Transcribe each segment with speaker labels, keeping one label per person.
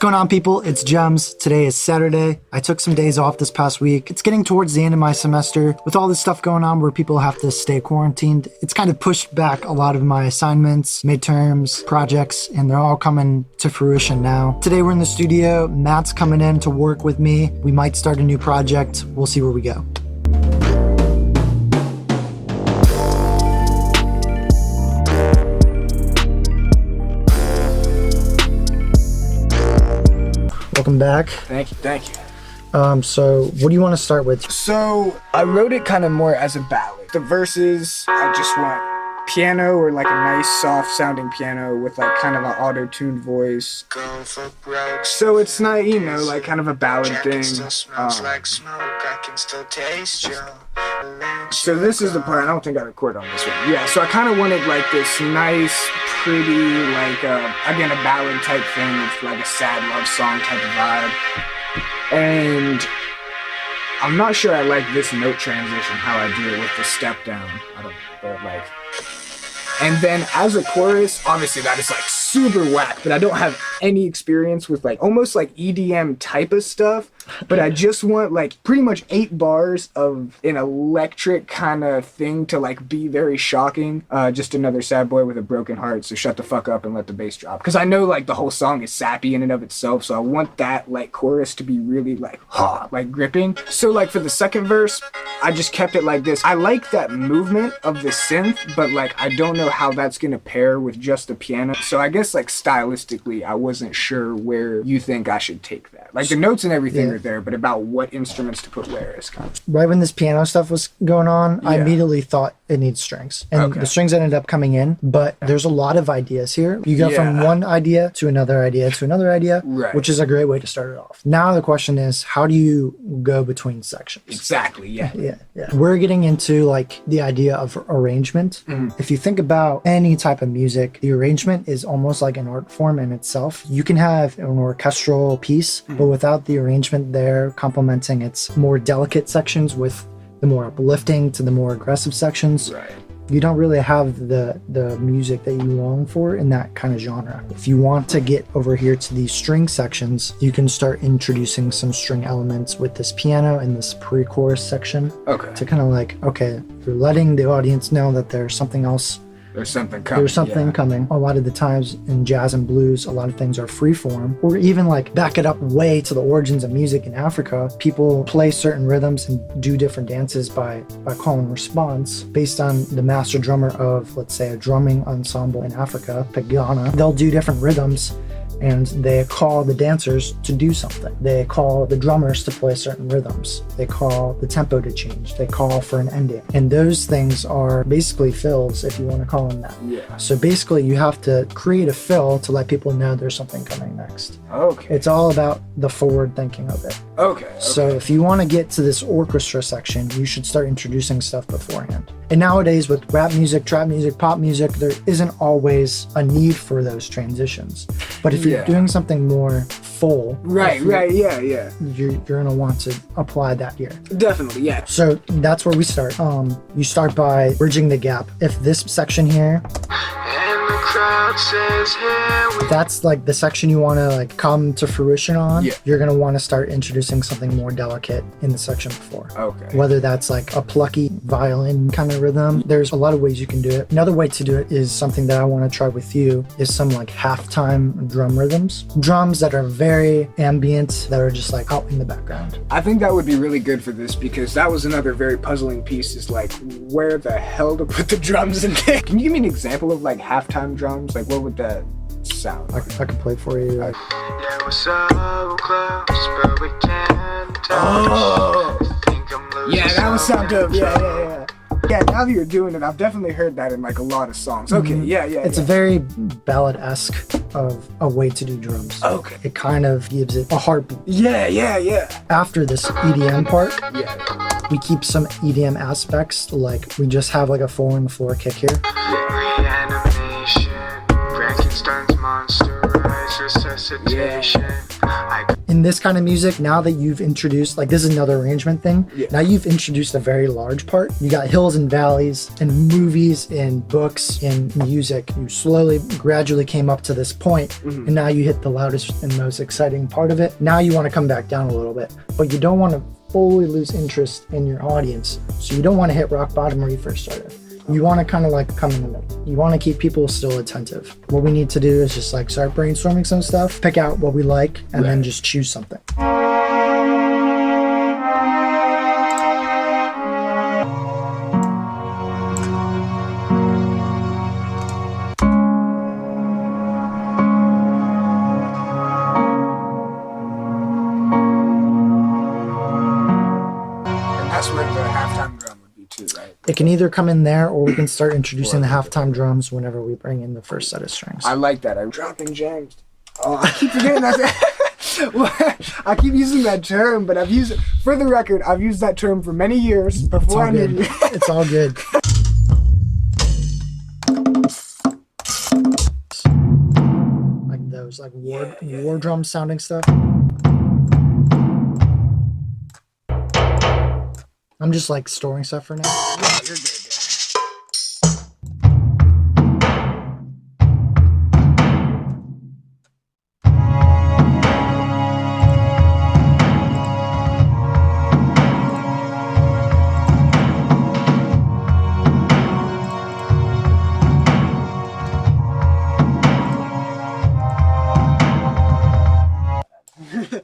Speaker 1: going on, people? It's Jemz. Today is Saturday. I took some days off this past week. It's getting towards the end of my semester. With all this stuff going on where people have to stay quarantined, it's kind of pushed back a lot of my assignments, midterms, projects, and they're all coming to fruition now. Today we're in the studio. Matt's coming in to work with me. We might start a new project. We'll see where we go. Welcome back.
Speaker 2: Thank you.
Speaker 1: So what do you want to start with?
Speaker 2: So I wrote it kind of more as a ballad. The verses, I just want piano or like a nice soft sounding piano with like kind of an auto-tuned voice. So it's not, like kind of a ballad thing. So this is the part, I don't think I recorded on this one. Yeah, so I kind of wanted like this nice, pretty, like, again, a ballad type thing with like a sad love song type of vibe. And I'm not sure I like this note transition, how I do it with the step down. I don't know, but like... And then as a chorus, obviously that is like super whack, but I don't have any experience with like almost like EDM type of stuff, but I just want like pretty much 8 bars of an electric kind of thing to like be very shocking. Just another sad boy with a broken heart, so shut the fuck up and let the bass drop. Because I know like the whole song is sappy in and of itself, so I want that like chorus to be really like, like gripping. So like for the second verse, I just kept it like this. I like that movement of the synth, but like I don't know how that's gonna pair with just the piano. So I guess like stylistically, I wasn't sure where you think I should take that. Like the notes and everything are there, but about what instruments to put where is kind of...
Speaker 1: Right when this piano stuff was going on, I immediately thought it needs strings. And the strings ended up coming in, but there's a lot of ideas here. You go from one idea to another idea to another idea, which is a great way to start it off. Now the question is, how do you go between sections?
Speaker 2: Exactly, yeah.
Speaker 1: We're getting into like the idea of arrangement. If you think about any type of music, the arrangement is almost like an art form in itself. You can have an orchestral piece, but without the arrangement there complementing its more delicate sections with the more uplifting to the more aggressive sections, you don't really have the music that you long for in that kind of genre. If you want to get over here to these string sections, you can start introducing some string elements with this piano in this pre-chorus section to kind of like, okay, you're letting the audience know that there's something else.
Speaker 2: There's something coming.
Speaker 1: There's something coming. A lot of the times in jazz and blues, a lot of things are free form, or even like back it up way to the origins of music in Africa. People play certain rhythms and do different dances by call and response based on the master drummer of, let's say, a drumming ensemble in Africa, Ghana. They'll do different rhythms and they call the dancers to do something. They call the drummers to play certain rhythms. They call the tempo to change. They call for an ending. And those things are basically fills, if you want to call them that.
Speaker 2: Yeah.
Speaker 1: So basically you have to create a fill to let people know there's something coming next.
Speaker 2: Okay.
Speaker 1: It's all about the forward thinking of it.
Speaker 2: Okay.
Speaker 1: So if you want to get to this orchestra section, you should start introducing stuff beforehand. And nowadays with rap music, trap music, pop music, there isn't always a need for those transitions. But if you're doing something more full, you're gonna want to apply that here.
Speaker 2: Definitely, yeah.
Speaker 1: So that's where we start. You start by bridging the gap. If this section here, that's like the section you want to like come to fruition on, you're going to want to start introducing something more delicate in the section before.
Speaker 2: Okay.
Speaker 1: Whether that's like a plucky violin kind of rhythm, there's a lot of ways you can do it. Another way to do it is something that I want to try with you is some like halftime drum rhythms. Drums that are very ambient, that are just like out in the background.
Speaker 2: I think that would be really good for this because that was another very puzzling piece is like where the hell to put the drums in there. Can you give me an example of like halftime drums? Like what would that sound like?
Speaker 1: I can play for you.
Speaker 2: Yeah, that would sound dope. Yeah. Yeah, now that you're doing it, I've definitely heard that in like a lot of songs. Okay, It's a
Speaker 1: very ballad-esque of a way to do drums.
Speaker 2: Okay.
Speaker 1: It kind of gives it a heartbeat.
Speaker 2: Yeah.
Speaker 1: After this EDM part, we keep some EDM aspects, like we just have like a 4-on-the-floor kick here.
Speaker 2: Reanimation, Frankenstein's monster, rise, resuscitation.
Speaker 1: In this kind of music, now that you've introduced, like this is another arrangement thing.
Speaker 2: Yeah.
Speaker 1: Now you've introduced a very large part. You got hills and valleys in movies, in books, in music. You slowly, gradually came up to this point, and now you hit the loudest and most exciting part of it. Now you want to come back down a little bit, but you don't want to fully lose interest in your audience. So you don't want to hit rock bottom where you first started. You want to kind of like come in the middle. You want to keep people still attentive. What we need to do is just like start brainstorming some stuff, pick out what we like, and then just choose something.
Speaker 2: That's where the halftime drum would be too, right?
Speaker 1: It can either come in there or we can start introducing the halftime drums whenever we bring in the first set of strings.
Speaker 2: I like that. I'm dropping gems. Oh, I keep forgetting that. I keep using that term, but I've used it, for the record, I've used that term for many years before I knew you.
Speaker 1: It's all good. Like those like war drum sounding stuff. I'm just like storing stuff for now.
Speaker 2: Yeah, you're good.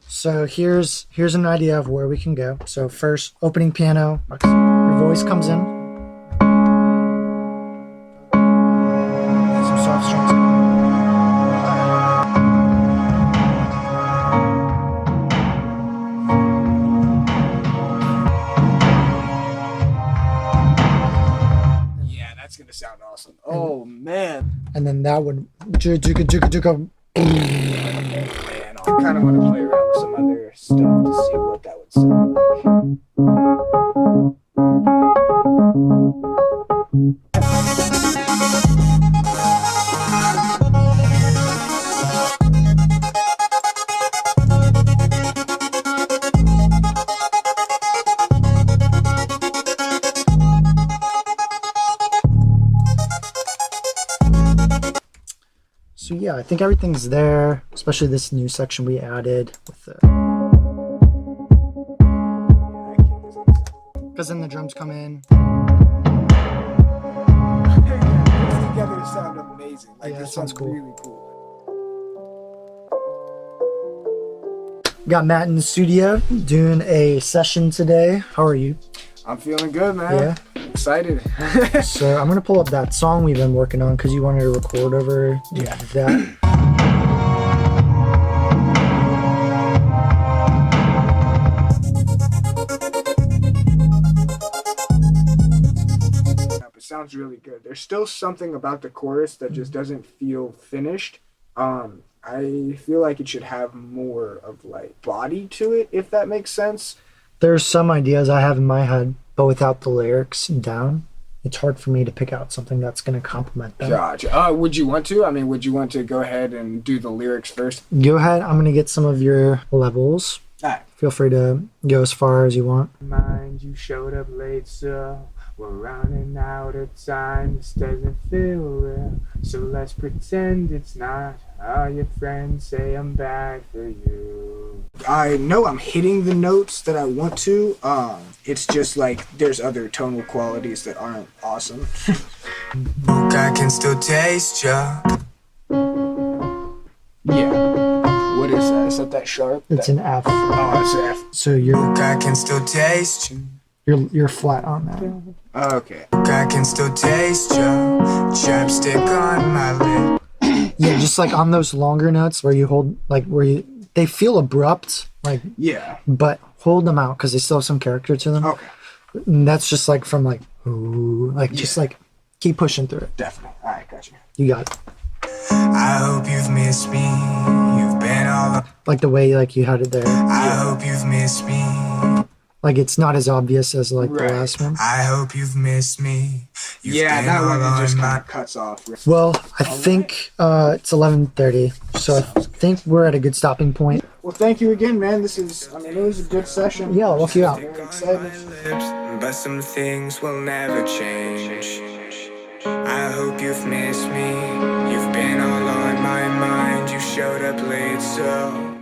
Speaker 1: So here's an idea of where we can go. So first, opening piano, your voice comes in. Some soft strings.
Speaker 2: Yeah, that's gonna sound awesome. Oh man.
Speaker 1: And then that would
Speaker 2: I kind of want to play around with some other stuff to see what that would sound like.
Speaker 1: So yeah, I think everything's there, especially this new section we added with the, because then the drums come in.
Speaker 2: It's together to sound amazing. Like,
Speaker 1: Yeah,
Speaker 2: this
Speaker 1: it sounds cool.
Speaker 2: Really cool.
Speaker 1: Got Matt in the studio doing a session today. How are you?
Speaker 2: I'm feeling good, man.
Speaker 1: Yeah.
Speaker 2: Excited.
Speaker 1: So I'm gonna pull up that song we've been working on because you wanted to record over that.
Speaker 2: It sounds really good. There's still something about the chorus that just doesn't feel finished. I feel like it should have more of like body to it, if that makes sense.
Speaker 1: There's some ideas I have in my head, but without the lyrics down, it's hard for me to pick out something that's gonna complement them.
Speaker 2: Gotcha. Would you want to? I mean, would you want to go ahead and do the lyrics first?
Speaker 1: Go ahead. I'm gonna get some of your levels.
Speaker 2: Alright.
Speaker 1: Feel free to go as far as you want.
Speaker 3: Mind you showed up late, so we're running out of time. This doesn't feel real, so let's pretend it's not. All your friends say I'm bad for you.
Speaker 2: I know I'm hitting the notes that I want to. It's just like there's other tonal qualities that aren't awesome.
Speaker 4: Look, I can still taste ya.
Speaker 2: Yeah. What is that? Is that sharp?
Speaker 1: It's an F.
Speaker 2: Oh, it's an F.
Speaker 1: So you're
Speaker 4: Look, I can still taste you.
Speaker 1: you're flat on that.
Speaker 2: Okay.
Speaker 4: Look, I can still taste ya. Chapstick on my lip.
Speaker 1: Yeah, just like on those longer notes where you hold, like they feel abrupt, like,
Speaker 2: Yeah.
Speaker 1: but hold them out because they still have some character to them.
Speaker 2: Okay.
Speaker 1: And that's just like from like, ooh, like just like keep pushing through it.
Speaker 2: Definitely. All right, got you.
Speaker 1: You got it.
Speaker 4: I hope you've missed me. You've been all up.
Speaker 1: Like the way like you had it there.
Speaker 4: I hope you've missed me.
Speaker 1: Like it's not as obvious as like the
Speaker 2: Right.
Speaker 1: last one.
Speaker 4: I hope you've missed me. You've
Speaker 2: Yeah,
Speaker 4: been
Speaker 2: that
Speaker 4: all
Speaker 2: one it just
Speaker 4: on
Speaker 2: kind
Speaker 4: my
Speaker 2: of cuts off.
Speaker 1: Well, I think it's 11:30, so I think we're at a good stopping point.
Speaker 2: Well, thank you again, man. It was a good session.
Speaker 1: Yeah, I'll look you out.
Speaker 2: Very excited.
Speaker 4: but some things will never change. I hope you've missed me. You've been all on my mind. You showed up late, so